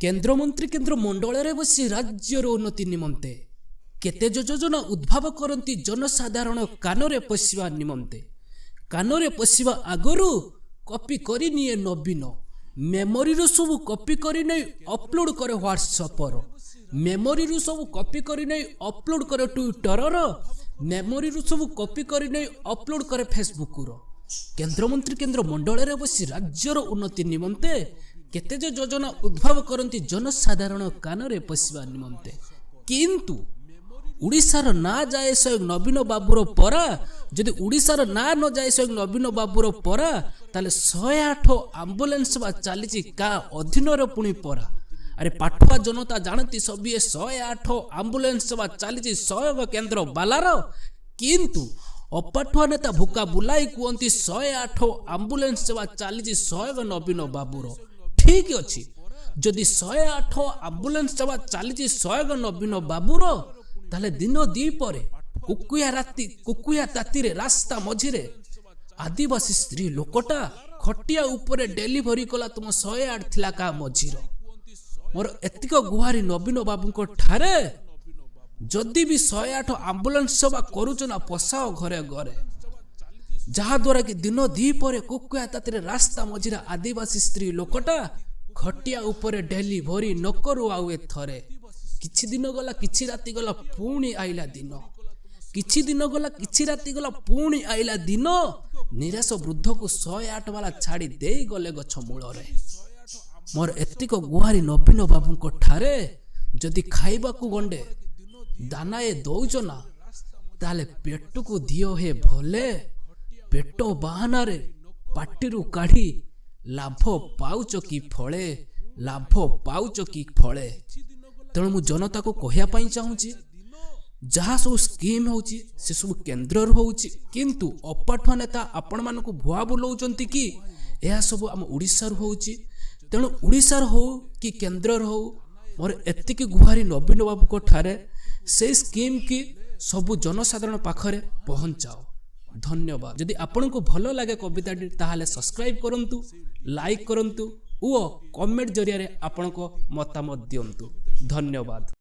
केन्द्रमंत्री केन्द्र मंडल बसी राज्यर उन्नति निमंते केते योजना उद्भाव करती जनसाधारण कानरे पशिबा निमंते कानरे पशिबा आगरू कॉपी करी निये नवीन मेमोरी सब कॉपी करी नहीं अपलोड करे व्हाट्सएप मेमोरी सब कॉपी करी नहीं अपलोड करे ट्विटर मेमोरी सब कॉपी करी नहीं अपलोड करे फेसबुक केन्द्रमंत्री केन्द्र मंडल बसी राज्यर उन्नति निमंते केते योजना उद्भाव करती जनसाधारण कानरे पशिबा निमंते किंतु उड़ीसार ना जाए स्वयं नवीन बाबूर परा जदि उड़ीसार ना न जाए स्वयं नवीन बाबूर परा ताले 108 आम्बुलेंस सेवा चली का अधीन पुणी परा अरे पाठुआ जनता जानती सब ये 108 आम्बुलेंस सेवा चली सहयोग केन्द्र बालार किंतु अपाठुआ नेता भूका बुलाई कहती 108 आम्बुलेंस सेवा चली सहयोग नवीन बाबूर ठीक अच्छी जदि 108 आम्बुलेंस सेवा चली सहयोग नवीन बाबूर ताले दिन दी पर कुकुया ताती रास्ता मझिरे आदिवासी स्त्री लोकटा खटिया उपरे डेलीवरी कला तुम 108 थिला का मझिर मोर एतिक गुहारी नवीन बाबू ठारे जदि भी 108 आम्बुलेंस सेवा करुचना पसाओ घरे घरे जहा द्वारा कि दिन दी पर कुकुया ताती रास्ता मझिरे आदिवासी स्त्री लोकटा खटिया उपरे डेलीवरी नकरू आउ एथरे किछि दिन गला किछि राति गला पुणी आइला दिन किछि दिन गला किछि राति गला पुणी आइला दिन निराश वृद्ध को 108 वाला छाड़ी देई गले गछ मूल रे मोर एतिक गुहारी नवीन बाबू ठारे जदि खाइबा को गंडे दानाए दौच ना ताले पेट को दियो हे भले पेट बाहाना रे पाटिरु काढ़ी लाभ पाउच कि फले लाभ पाउच कि फले तेणु मु जनता को कहवाई चाहूँगी जहाँ सब स्कीम होची से सब केन्द्र होची किंतु अपाठुआ नेता आपण मानक भुआ बुलाऊं कि यह सब आम ओडिशा होची तेणु ओडिशा हो कि केन्द्र हो मोर एतिक गुहारी नवीन बाबू ठारे से स्कीम की सबु जनसाधारण पाखरे पहुँचाओ धन्यवाद जदि आपण को भल लगे कविताटी ताहले सब्सक्राइब करंतु लाइक करंतु और कमेंट जरिया रे आपण को मतामत दियंतु धन्यवाद।